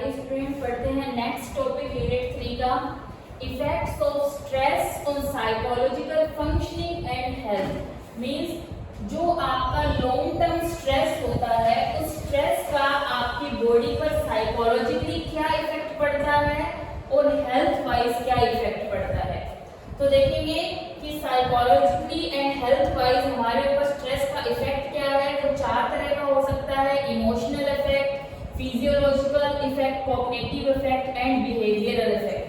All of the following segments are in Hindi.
आइए स्टूडेंट पढ़ते हैं नेक्स्ट टॉपिक यूनिट 3 का effects of stress on psychological functioning and health. Means जो आपका लॉन्ग टर्म स्ट्रेस होता है उस स्ट्रेस का आपकी बॉडी पर साइकोलॉजिकली क्या इफेक्ट पड़ता है और हेल्थ वाइज क्या इफेक्ट पड़ता है। तो देखेंगे कि साइकोलॉजिकली एंड हेल्थ वाइज हमारे ऊपर स्ट्रेस का इफेक्ट क्या है। वो 4 तरह का हो सकता है, emotional effect, physiological effect, cognitive effect and behavioural effect.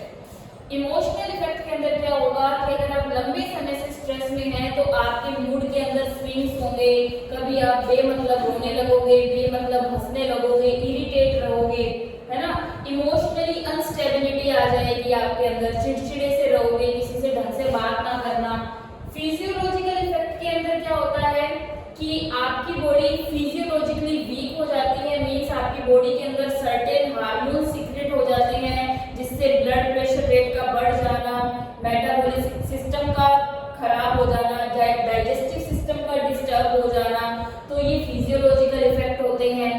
Emotional effect के अंदर क्या होगा कि अगर आप लंबे समय से स्ट्रेस में हैं तो आपके मूड के अंदर स्विंग्स होंगे, कभी आप बेमतलब रोने लगोगे, बेमतलब हंसने लगोगे, इरिटेट रहोगे, है ना। इमोशनली अनस्टेबिलिटी आ जाएगी आपके अंदर, चिड़चिड़े से रहोगे, किसी से ढंग से बात ना करना। फिजियोलॉजिकल इफेक्ट के अंदर क्या होता है कि आपकी बॉडी फिजियोलॉजिकली वीक हो जाती है। मींस आपकी बॉडी के अंदर सर्टेन हार्मोन सीक्रेट हो जाते हैं जिससे ब्लड प्रेशर रेट का बढ़ जाना, मेटाबॉलिक सिस्टम का खराब हो जाना, डाइजेस्टिव सिस्टम का डिस्टर्ब हो जाना। तो ये फिजियोलॉजिकल इफेक्ट होते हैं।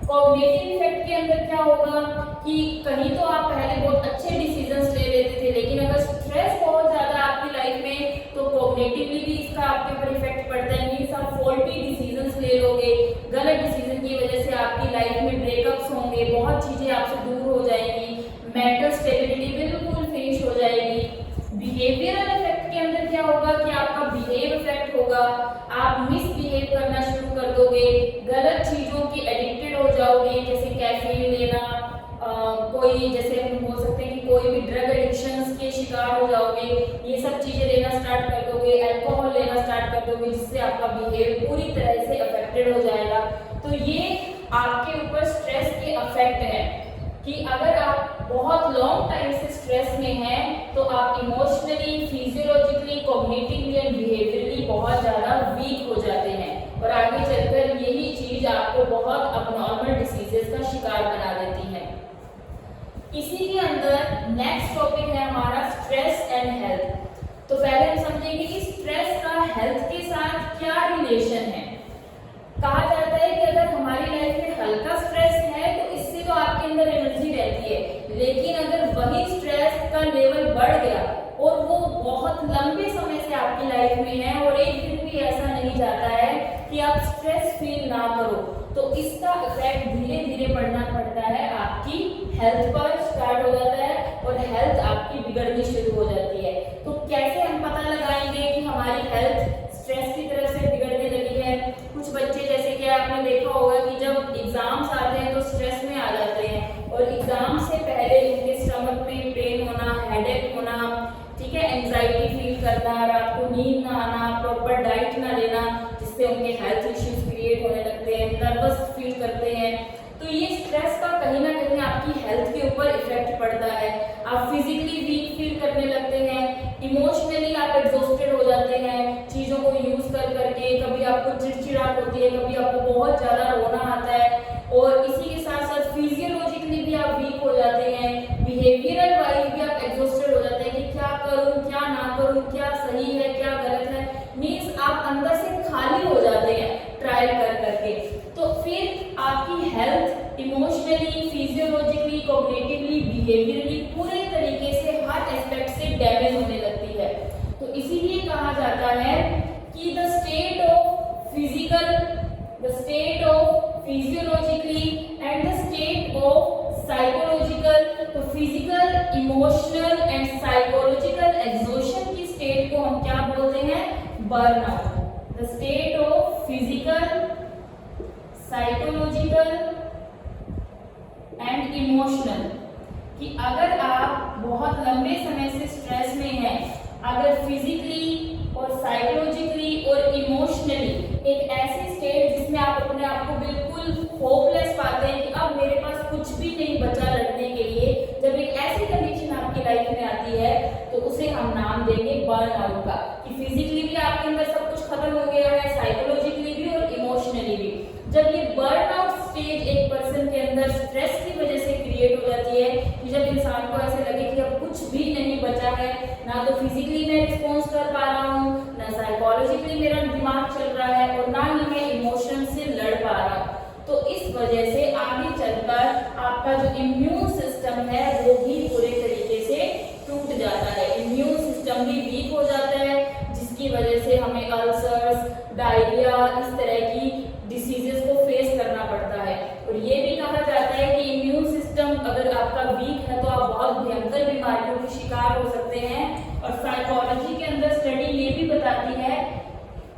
कॉग्निटिव इफेक्ट के अंदर क्या होगा कि कहीं तो आप पहले बहुत अच्छे डिसीजंस ले लेते थे, लेकिन अगर स्ट्रेस बहुत ज्यादा आपकी लाइफ में तो कॉग्निटिवली भी इसका आपके ऊपर इफेक्ट पड़ता है। मींस आप फॉल्टी डिसीजंस ले लोगे, गलत डिसीजन की वजह से आपकी लाइफ में ब्रेकअप्स होंगे, बहुत चीजें आपसे दूर हो जाएंगी, मेंटल स्टेबिलिटी बिल्कुल फिनिश हो जाएगी। बिहेवियरल इफेक्ट के अंदर क्या होगा कि आपका बिहेव इफेक्ट होगा, आप मिसबिहेव करना शुरू कर दोगे, गलत चीजों की एडिक्टेड हो जाओगे, जैसे कैफीन लेना, कोई जैसे हम बोल सकते हैं कि कोई भी ड्रग एडिक्शंस के शिकार हो जाओगे, ये सब चीजें लेना स्टार्ट कर दोगे, अल्कोहल लेना स्टार्ट कर दोगे, जिससे आपका बिहेव पूरी तरह से अफेक्टेड हो जाएगा। तो ये आपके ऊपर स्ट्रेस के इफेक्ट है कि अगर आप बहुत लॉन्ग टाइम से स्ट्रेस में हैं तो आप emotionally, physiologically, cognitively and behaviourally बहुत ज्यादा वीक हो जाते हैं और आगे चलकर यही चीज आपको बहुत अबनॉर्मल डिसीजेस का शिकार बना देती है। इसी के अंदर नेक्स्ट टॉपिक है हमारा स्ट्रेस एंड हेल्थ। तो पहले हम समझेंगे कि स्ट्रेस का हेल्थ के साथ क्या रिलेशन है। कहा जाता है कि अगर हमारी लाइफ में हल्का स्ट्रेस है तो इससे तो आपके अंदर एनर्जी रहती है, लेकिन अगर वही स्ट्रेस का लेवल बढ़ गया और वो बहुत लंबे समय से आपकी लाइफ में है और एक दिन भी ऐसा नहीं जाता है कि आप स्ट्रेस फील ना करो, तो इसका इफेक्ट धीरे धीरे पड़ना पड़ता है, आपकी हेल्थ पर स्टार्ट हो जाता है और हेल्थ आपकी बिगड़नी शुरू हो जाती है। तो कैसे हम पता लगाएंगे कि हमारी हेल्थ स्ट्रेस की तरफ से बिगड़ने लगी है। कुछ बच्चे जैसे कि आपने देखा होगा कि जब एग्जाम्स आते हैं तो स्ट्रेस में आ जाते हैं और एग्जाम से पहले उनके स्टमक में पेन होना, हेडेक होना, ठीक है, एंजाइटी फील करना, रात को नींद ना आना, प्रॉपर डाइट ना लेना, जिससे उनके हेल्थ इश्यूज क्रिएट होने लगते हैं, नर्वस फील करते हैं। तो ये स्ट्रेस का कहीं ना कहीं आपकी हेल्थ के ऊपर इफेक्ट पड़ता है। आप फिजिकली वीक फील करने लगते हैं, इमोशनली आप एग्जॉस्टेड हो जाते हैं चीजों को यूज कर करके, कभी आपको चिड़चिड़ाहट होती है, कभी आपको बहुत ज्यादा रोना आता है और इसी के साथ साथ फिजियोलॉजिकली भी आप वीक हो जाते हैं, बिहेवियरल वाइज भी आप एग्जॉस्टेड हो जाते हैं कि क्या करूं, क्या ना करूं, क्या सही है, क्या गलत है। मींस आप अंदर से खाली हो जाते हैं ट्रायल कर करके। तो फिर आपकी health emotionally, physiologically, cognitively, behaviourally पूरे तरीके से हर एस्पेक्ट से डैमेज होने लगती है। तो इसीलिए कहा जाता है कि the state of physiologically and the state of psychological, तो physical, emotional and psychological exhaustion की स्टेट को हम क्या बोलते हैं? Burnout. The state of physical, psychological and emotional, कि अगर आप बहुत लंबे समय से स्ट्रेस में हैं, अगर फिजिकली और साइकोलॉजिकली और इमोशनली एक ऐसी स्टेट जिसमें आप अपने आप को बिल्कुल होपलेस पाते हैं कि अब मेरे पास कुछ भी नहीं बचा लड़ने के लिए, जब एक ऐसी कंडीशन आपकी लाइफ में आती है तो उसे हम नाम देंगे बर्नआउट का, कि फिजिकली भी आपके अंदर सब कुछ खत्म हो गया है, साइकोलॉजिकली भी और इमोशनली भी। जब ये बर्नआउट स्टेज एक पर्सन के अंदर स्ट्रेस की वजह से क्रिएट हो जाती है कि जब इंसान को ऐसे लगे कि अब कुछ भी नहीं बचा है, ना तो फिजिकली मैं रिस्पॉन्स कर पा रहा हूँ, ना साइकोलॉजिकली मेरा दिमाग चल रहा है और ना ही मैं इमोशन से लड़ पा रहा हूँ, तो इस वजह से आगे चलकर आपका जो इम्यून सिस्टम है वो भी पूरे तरीके से टूट जाता है, इम्यून सिस्टम भी वीक हो जाता है, जिसकी वजह से हमें अल्सर्स, डायरिया, इस तरह की डिसीजेस को फेस करना पड़ता है। और ये भी कहा जाता है कि इम्यून सिस्टम अगर आपका वीक है तो आप बहुत भयंकर बीमारियों के शिकार हो सकते हैं। और साइकोलॉजी के अंदर स्टडी ये भी बताती है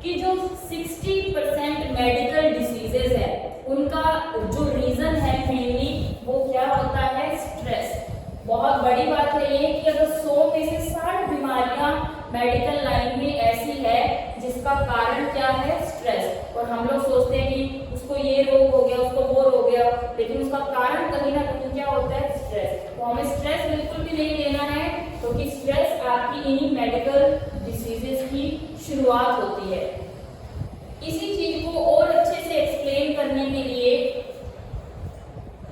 कि जो 60% मेडिकल डिसीजेज है उनका जो रीजन है मेनली वो क्या होता है, स्ट्रेस। बहुत बड़ी बात है ये कि अगर 100 में से 60 बीमारियां मेडिकल लाइन में ऐसी है जिसका कारण क्या है, स्ट्रेस। और हम लोग सोचते हैं कि उसको ये रोग हो गया, उसको वो रोग हो गया, लेकिन उसका कारण कहीं ना कहीं क्या होता है, स्ट्रेस। तो हमें स्ट्रेस बिल्कुल भी नहीं लेना है, क्योंकि स्ट्रेस आपकी इन्हीं मेडिकल डिसीजेस की शुरुआत होती है। इसी चीज को और अच्छे से एक्सप्लेन करने के लिए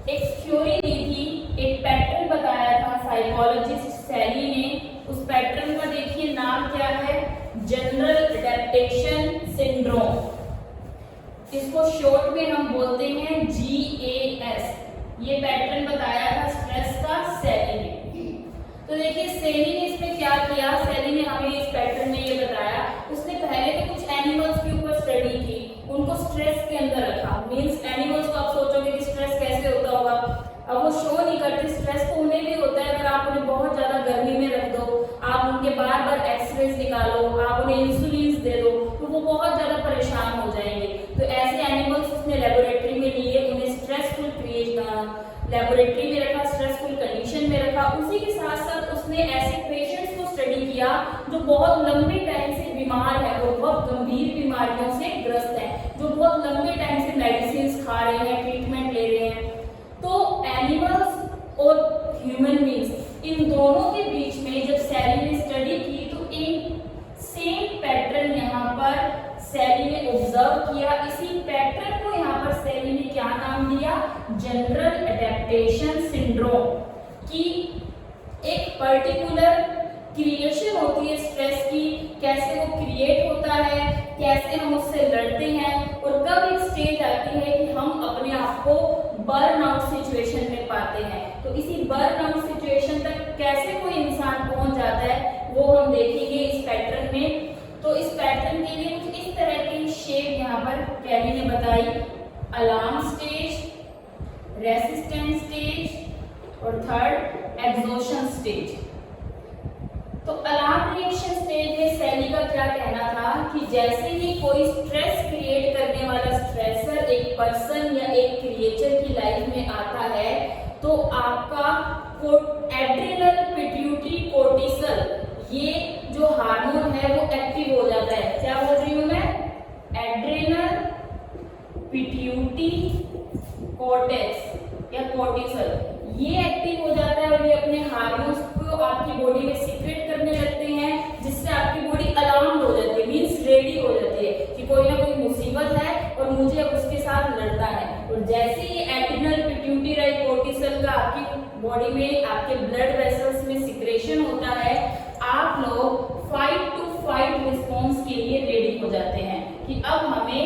एक थ्योरी दी थी, एक पैटर्न बताया था साइकोलॉजिस्ट सैली ने। उस पैटर्न का देखिए नाम क्या है, जनरल एडेप्टेशन सिंड्रोम। इसको शॉर्ट में हम बोलते हैं GAS। ये पैटर्न बताया था स्ट्रेस का सैली ने। तो देखिए सैली ने इसमें क्या किया, सैली ने हमें इस पैटर्न में ये बताया, उसने पहले तो कुछ एनिमल्स के ऊपर स्टडी की, उनको स्ट्रेस के अंदर रखा। मींस एनिमल्स को आप सोचोगे कि स्ट्रेस कैसे होता होगा, अब वो शो नहीं करते, स्ट्रेस तो उन्हें भी होता है। अगर आप उन्हें बहुत ज्यादा गर्मी में रख दो, आप उनके बार बार एक्सरेज निकालो, आप उन्हें इंसुलिन दे दो, तो वो बहुत ज्यादा परेशान हो जाएंगे। तो ऐसे एनिमल्स उसने लेबोरेटरी में लिए, उन्हें स्ट्रेसफुल लेबोरेटरी में रखा, स्ट्रेसफुल कंडीशन में रखा। उसी के साथ साथ उसने ऐसे पेशेंट्स को स्टडी किया जो बहुत लंबे टाइम से बीमार है, वो बहुत गंभीर बीमारियों से ग्रस्त है, जो बहुत लंबे टाइम से मेडिसिन खा रहे हैं, ट्रीटमेंट ले रहे हैं। तो एनिमल्स और ह्यूमन बींग्स, इन दोनों के बीच में जब सैली ने स्टडी की तो एक सेम पैटर्न यहाँ पर सैली ने ऑब्जर्व किया। इसी पैटर्न को यहाँ पर सैली ने क्या नाम दिया, जनरल एडेप्टेशन सिंड्रोम। कि एक पर्टिकुलर क्रिएशन होती है स्ट्रेस की, कैसे वो क्रिएट होता है, कैसे हम उससे लड़ते हैं, और कब एक स्टेज आती है कि हम अपने आप को बर्नआउट सिचुएशन में पाते हैं। तो इसी बर्नआउट सिचुएशन तक कैसे कोई इंसान पहुंच जाता है वो हम देखेंगे इस पैटर्न में। तो इस पैटर्न के लिए कुछ इस तरह की शेप यहाँ पर कैली ने बताई, अलार्म स्टेज, रेसिस्टेंस स्टेज और थर्ड एग्जॉशन स्टेज। तो अलार्म रिएक्शन स्टेज में सैली का क्या कहना था कि जैसे ही कोई स्ट्रेस क्रिएट करने वाला स्ट्रेसर एक पर्सन या एक क्रिएचर की लाइफ में आता है तो आपका एड्रिनल, पिट्यूटरी, कोर्टिसल, ये जो हार्मोन है वो एक्टिव हो जाता है। क्या बोल रही हूं मैं, एड्रिनल, पिट्यूटरी, कोर्टेक्स या कोर्टिसल, ये एक्टिव हो जाता है और ये अपने हार्मोन्स को आपकी बॉडी में सीक्रेट करने लगते हैं, जिससे आपकी बॉडी अलार्म हो जाती है, मींस रेडी हो जाती है कि कोई ना कोई मुसीबत है और मुझे अब उसके साथ लड़ना है। और जैसे ही एड्रिनल, पिट्यूटरी, कोर्टिसल का आपकी बॉडी में, आपके ब्लड वेसल्स में सिक्रेशन होता है, आप लोग फाइट टू फाइट रिस्पॉन्स के लिए रेडी हो जाते हैं कि अब हमें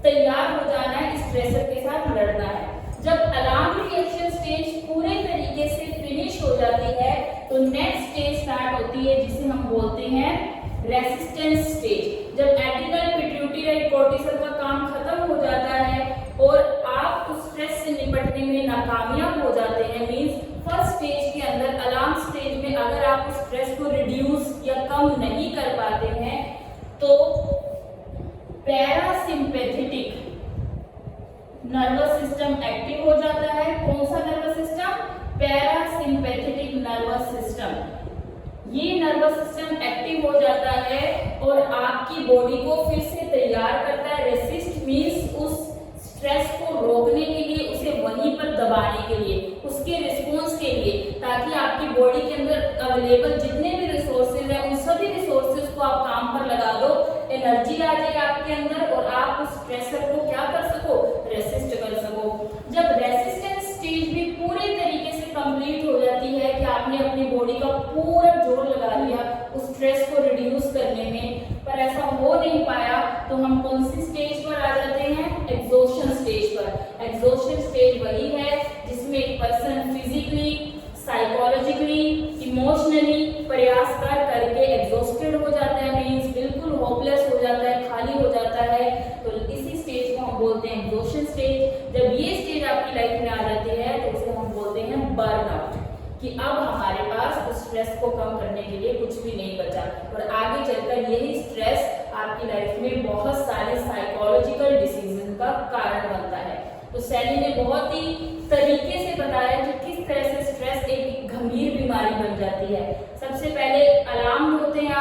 तैयार हो जाना है, स्ट्रेसर के साथ लड़ना है। जब अलार्म रिएक्शन स्टेज पूरे तरीके से फिनिश हो जाती है तो नेक्स्ट स्टेज स्टार्ट होती है जिसे हम बोलते हैं रेसिस्टेंस स्टेज। जब एड्रिनल, पिट्यूटरी, कोर्टिसल का काम खत्म हो जाता है और आप उस स्ट्रेस से निपटने में नाकामयाब हो जाते हैं, मींस फर्स्ट स्टेज के अंदर अलार्म स्टेज में अगर आप उस स्ट्रेस को रिड्यूस या कम नहीं कर पाते हैं तो पैरासिम्पैथेटिक नर्वस सिस्टम एक्टिव हो जाता है। कौन सा nervous system, parasympathetic nervous system. ये नर्वस सिस्टम एक्टिव हो जाता है और आपकी बॉडी को फिर से तैयार करता है। रेसिस्ट मींस उस स्ट्रेस को रोकने के लिए, उसे वहीं पर दबाने के लिए, उसके रिस्पॉन्स के लिए, ताकि आपकी बॉडी के अंदर अवेलेबल जितने भी रिसोर्सेज हैं उन सभी रिसोर्सेज को आप काम पर लगा दो, एनर्जी आ जाए आपके अंदर और आप उस स्ट्रेसर को क्या कर सको, रेसिस्ट कर सको। जब रेसिस्टेंस स्टेज भी पूरे तरीके से कंप्लीट हो जाती है कि आपने अपनी बॉडी का पूरा जोर लगा लिया उस स्ट्रेस को रिड्यूस करने में, पर ऐसा हो नहीं पाया, तो हम कौन सी स्टेज पर आ जाते हैं, एग्जॉशन स्टेज पर। एग्जॉस्शन स्टेज वही है जिसमें एक पर्सन फिजिकली, साइकोलॉजिकली, इमोशनली प्रयास करके एग्जॉस्टेड हो जाता है, मीन्स बिल्कुल होपलेस हो जाता है, खाली हो जाता है। तो इसी स्टेज को हम बोलते हैं एग्जॉस्शन स्टेज। जब ये स्टेज आपकी लाइफ में आ जाती है तो इसे हम बोलते हैं बर्नआउट, कि अब हमारे पास उस स्ट्रेस को कम करने के लिए कुछ भी नहीं बचा, और आगे चलकर यही स्ट्रेस आपकी लाइफ में बहुत सारे साइकोलॉजिकल डिसीजन का कारण बनता है। तो सैली ने बहुत ही तरीके से बताया कि किस तरह से स्ट्रेस एक गंभीर बीमारी बन जाती है। सबसे पहले अलार्म होते हैं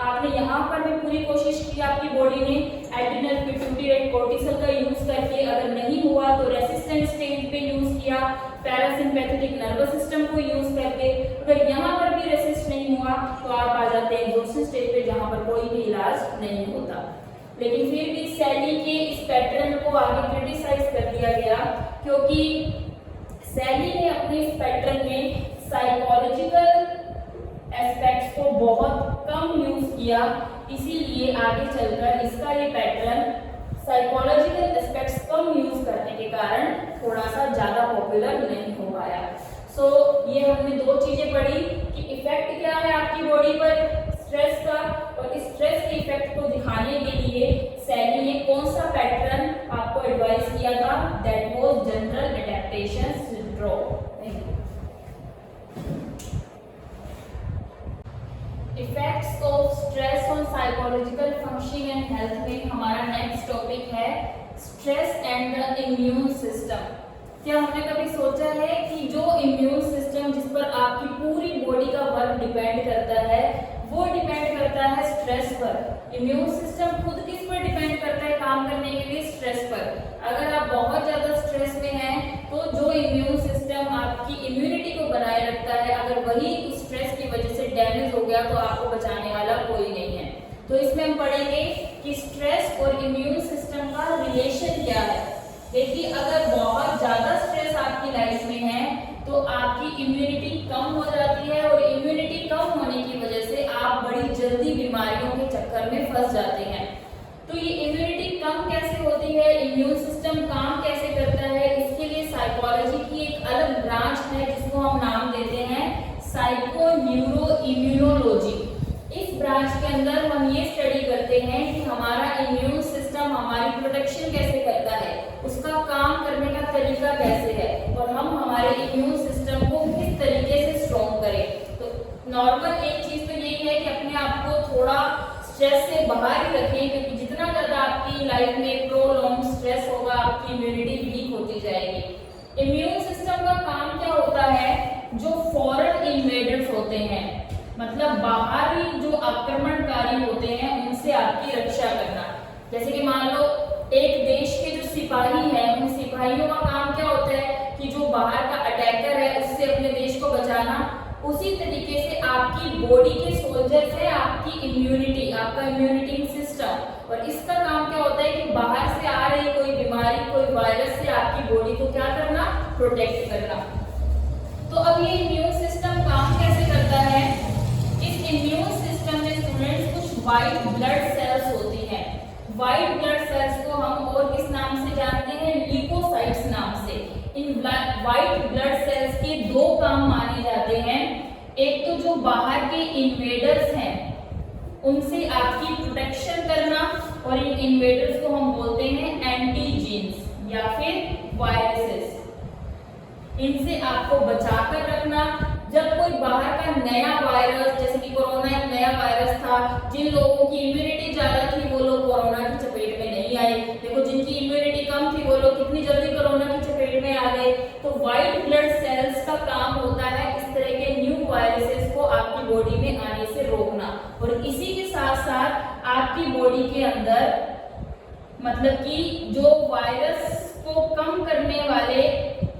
आपने यहाँ पर भी पूरी कोशिश की आपकी बॉडी ने एड्रिनल, पिट्यूटरी एंड कोर्टिसोल का यूज करके, अगर नहीं हुआ तो रेसिस्टेंस स्टेज पे यूज किया, पैरासिम्पैथेटिक नर्वस सिस्टम को यूज करके। अगर यहाँ पर भी रेसिस्ट नहीं हुआ तो आप आ जाते हैं एग्जॉस्शन स्टेज पे जहाँ पर कोई भी इलाज नहीं होता। लेकिन फिर भी सैली के इस पैटर्न को आगे क्रिटिसाइज कर दिया गया, क्योंकि सैली ने अपने इस पैटर्न में साइकोलॉजिकल एस्पेक्ट्स को बहुत कम यूज किया, इसीलिए आगे चलकर इसका ये पैटर्न साइकोलॉजिकल एस्पेक्ट्स कम यूज करने के कारण थोड़ा सा ज्यादा पॉपुलर नहीं हो पाया। सो ये हमने दो चीजें पढ़ी कि इफेक्ट क्या है आपकी बॉडी पर स्ट्रेस का, और इस स्ट्रेस के इफेक्ट को दिखाने के लिए सैली ने कौन सा पैटर्न आपको एडवाइस किया था, that was general adaptation syndrome. Effects of stress on psychological functioning and health में हमारा नेक्स्ट टॉपिक है stress and the immune system. क्या हमने कभी सोचा है कि जो इम्यून सिस्टम जिस पर आपकी पूरी बॉडी का वर्क डिपेंड करता है वो डिपेंड करता है स्ट्रेस पर। इम्यून सिस्टम खुद किस पर डिपेंड करता है काम करने के लिए, स्ट्रेस पर। अगर आप बहुत ज्यादा स्ट्रेस में हैं तो जो इम्यून सिस्टम आपकी इम्यूनिटी को बनाए रखता है, अगर वही उस स्ट्रेस की वजह से डैमेज हो गया तो आपको बचाने वाला कोई नहीं है। तो इसमें हम पढ़ेंगे कि स्ट्रेस और इम्यून सिस्टम का रिलेशन क्या है। देखिए, अगर बहुत ज्यादा स्ट्रेस आपकी लाइफ में है तो आपकी इम्यूनिटी कम हो जाती है, और इम्यूनिटी कम होने की वजह से आप बड़ी जल्दी बीमारियों के चक्कर में फंस जाते हैं। तो ये इम्यूनिटी कम कैसे होती है, इम्यून सिस्टम काम कैसे करता है, इसके लिए साइकोलॉजी की एक अलग ब्रांच है जिसको हम नाम देते हैं साइको न्यूरो इम्यूनोलॉजी। इस ब्रांच के अंदर हम ये स्टडी करते हैं कि हमारा इम्यून सिस्टम हमारी प्रोटेक्शन कैसे करता है, उसका काम करने का तरीका कैसे है, और हम हमारे इम्यून सिस्टम को किस तरीके से स्ट्रॉन्ग करें। तो नॉर्मल एक चीज तो यही है कि अपने आप को थोड़ा स्ट्रेस से बाहर ही रखें, क्योंकि जितना ज्यादा आपकी लाइफ में प्रोलॉन्ग स्ट्रेस होगा आपकी इम्यूनिटी वीक होती जाएगी। इम्यून सिस्टम का काम क्या होता है, जो फॉरेन इन्वेडर्स होते हैं, मतलब बाहरी जो आक्रमणकारी होते हैं उनसे आपकी रक्षा करना। जैसे कि मान लो एक देश के जो सिपाही हैं, उन सिपाहियों का काम क्या होता है कि जो बाहर का अटैकर है उससे अपने देश को बचाना। उसी तरीके से आपकी बॉडी के सोल्जर्स है आपकी इम्यूनिटी, आपका इम्यूनिटी सिस्टम, और इसका काम क्या होता है कि बाहर से आ रही कोई बीमारी, कोई वायरस से आपकी बॉडी को क्या करना, प्रोटेक्ट करना। तो अब ये इम्यून सिस्टम काम कैसे करता है, इस इम्यून सिस्टम में स्टूडेंट्स कुछ व्हाइट ब्लड सेल्स होती हैं। व्हाइट ब्लड सेल्स को हम और किस नाम से जानते हैं, ल्यूकोसाइट्स नाम से। इन व्हाइट ब्लड सेल्स के दो काम माने जाते हैं, एक तो जो बाहर के इन्वेडर्स हैं उनसे आपकी प्रोटेक्शन करना, और इन इन्वेडर्स को हम बोलते हैं एंटीजीन्स या फिर वायरसेस। इनसे आपको बचाकर रखना। जब कोई बाहर का नया वायरस, जैसे कि कोरोना एक नया वायरस था, जिन लोगों की इम्यूनिटी ज्यादा थी वो लोग कोरोना की चपेट में नहीं आए। देखो, जिनकी इम्यूनिटी कम थी वो लोग कितनी जल्दी कोरोना की चपेट में आ गए। तो व्हाइट ब्लड सेल्स का काम होता है इस तरह के न्यू वायरसेस को आपकी बॉडी में आने से रोकना, और इसी के साथ साथ आपकी बॉडी के अंदर मतलब कि जो वायरस को कम करने वाले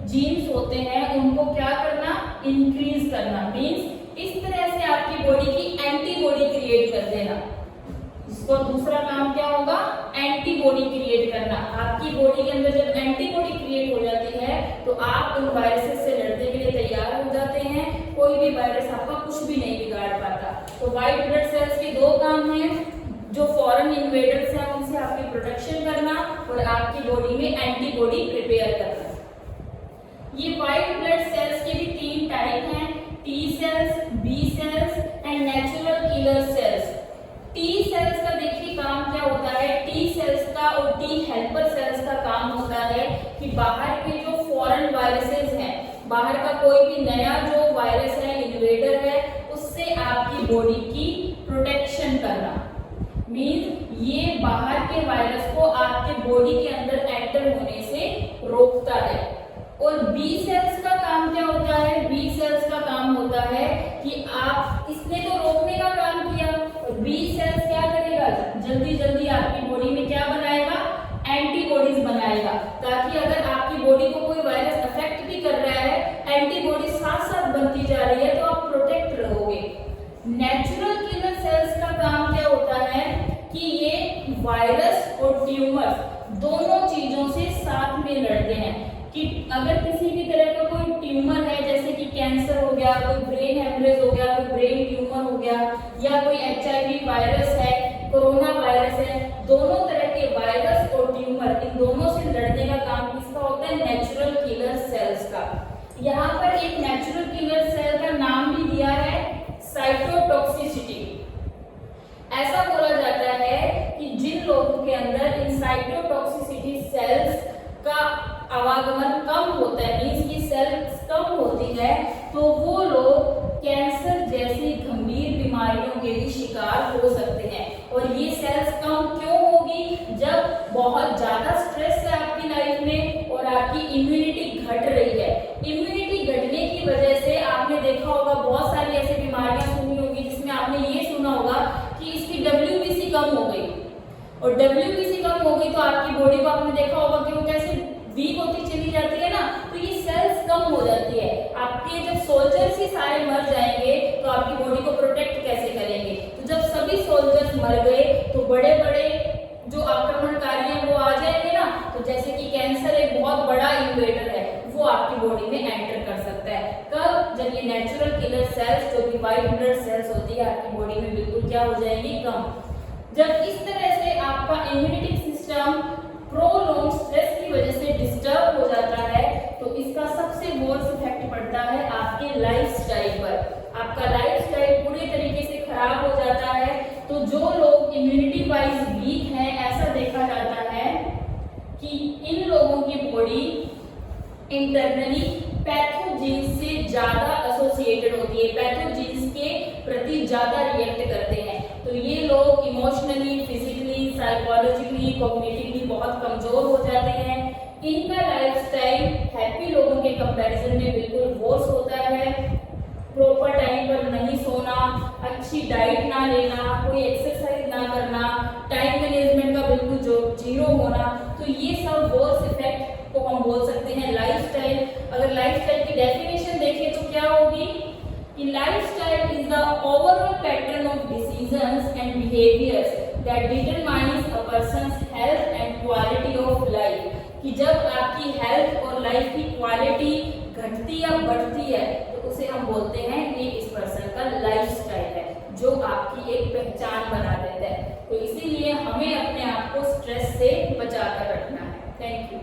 जीन्स होते हैं उनको क्या करना, इंक्रीज करना। मींस इस तरह से आपकी बॉडी की एंटीबॉडी क्रिएट कर देना। इसको दूसरा काम क्या होगा, एंटीबॉडी क्रिएट करना। आपकी बॉडी के अंदर जब एंटीबॉडी क्रिएट हो जाती है तो आप उन वायरसेस से लड़ने के लिए तैयार हो जाते हैं। कोई भी वायरस आपका कुछ भी नहीं बिगाड़ पाता। तो व्हाइट ब्लड सेल्स के दो काम हैं, जो फॉरेन इन्वेडर्स हैं उनसे आपकी आपकी प्रोटेक्शन करना और आपकी बॉडी में एंटीबॉडी प्रिपेयर करना। ये व्हाइट ब्लड सेल्स के भी 3 टाइप हैं, T cells, B cells and natural killer cells. T cells का देखिए काम क्या होता है, टी सेल्स का और टी हेल्पर सेल्स का काम होता है कि बाहर के जो फॉरेन वायरसेस हैं, बाहर का कोई भी नया जो वायरस है, इन्वेडर है, उससे आपकी बॉडी की प्रोटेक्शन करना। मींस ये बाहर के वायरस को आपके बॉडी के अंदर एंटर होने से रोकता है। और बी सेल्स का काम क्या होता है, बी सेल्स का काम होता है कि आप इसने तो रोकने का काम किया, और बी सेल्स क्या करेगा, जल्दी जल्दी आपकी बॉडी में क्या बनाएगा, एंटीबॉडीज बनाएगा, ताकि अगर आपकी बॉडी को कोई वायरस अफेक्ट भी कर रहा है, एंटीबॉडी साथ साथ बनती जा रही है, तो आप प्रोटेक्ट रहोगे। नेचुरल किलर सेल्स का काम क्या होता है कि ये वायरस और ट्यूमर दोनों चीजों से साथ में लड़ते हैं। कि अगर किसी भी तरह का कोई ट्यूमर है, जैसे कि कैंसर हो गया, कोई ब्रेन हेमरेज हो गया, कोई ब्रेन ट्यूमर हो गया, या कोई HIV वायरस है, कोरोना वायरस है, दोनों तरह के वायरस और ट्यूमर, इन दोनों से लड़ने का काम किसका होता है, नेचुरल किलर सेल्स का। यहाँ पर एक नेचुरल किलर सेल का नाम भी दिया है साइटोटॉक्सिसिटी। ऐसा बोला जाता है कि जिन लोगों के अंदर इन साइटोटॉक्सिसिटी सेल्स का आवागमन कम होता है, मींस की सेल्स कम होती है, तो वो लोग कैंसर जैसी गंभीर बीमारियों के भी शिकार हो सकते हैं। और ये सेल्स कम क्यों होगी, जब बहुत ज्यादा स्ट्रेस है आपकी लाइफ में और आपकी इम्यूनिटी घट रही है। इम्यूनिटी घटने की वजह से आपने देखा होगा बहुत सारी ऐसी बीमारियां सुनी होगी जिसमें आपने ये सुना होगा कि इसकी WBC कम हो गई, और WBC कम हो गई तो आपकी बॉडी को आपने देखा होगा कि वो कैसे वीक होती चली जाती है ना, तो ये सेल्स कम हो जाती है। आपके जब सोल्जर्स ही सारे मर जाएंगे तो आपकी बॉडी को प्रोटेक्ट कैसे करेंगे। तो जब सभी सोल्जर्स मर गए तो बड़े बड़े जो आक्रमणकारी हैं वो आ जाएंगे ना, तो जैसे कि कैंसर एक बहुत बड़ा इन्वेडर है, वो आपकी बॉडी में एंटर कर सकता है। कब, जब ये नेचुरल किलर सेल्स जो कि व्हाइट ब्लड सेल्स होती है आपकी बॉडी में बिल्कुल क्या हो जाएंगी, कम। जब इस तरह से आपका इम्यूनिटी सिस्टम प्रोलॉन्ग स्ट्रेस की वजह से डिस्टर्ब हो जाता है, तो इसका सबसे वर्स्ट इफेक्ट पड़ता है आपके लाइफस्टाइल पर। आपका लाइफस्टाइल पूरे तरीके से खराब हो जाता है। तो जो लोग इम्यूनिटी वाइज वीक हैं, ऐसा देखा जाता है कि इन लोगों की बॉडी इंटरनली पैथोजेंस से ज्यादा एसोसिएटेड होती है, पैथोजेंस के प्रति ज्यादा रिएक्ट करते हैं। तो ये लोग इमोशनली, फिजिकली, साइकोलॉजिकली, कॉग्निटिवली बहुत कमजोर हो जाते हैं। इनका लाइफस्टाइल हैप्पी लोगों के कंपैरिजन में बिल्कुल वर्स होता है। प्रॉपर टाइम पर नहीं सोना, अच्छी डाइट ना लेना, कोई एक्सरसाइज ना करना, टाइम मैनेजमेंट का बिल्कुल जो जीरो होना, तो ये सब वर्स इफेक्ट को हम बोल सकते हैं लाइफस्टाइल। अगर लाइफस्टाइल की डेफिनेशन देखें तो क्या होगी कि lifestyle is the overall pattern of decisions and behaviours that determines a persons health and quality of life. कि जब आपकी हेल्थ और लाइफ की क्वालिटी घटती या बढ़ती है तो उसे हम बोलते हैं ये इस पर्सन का लाइफस्टाइल है, जो आपकी एक पहचान बना देता है। तो इसीलिए हमें अपने आप को स्ट्रेस से बचा कर रखना है। Thank you.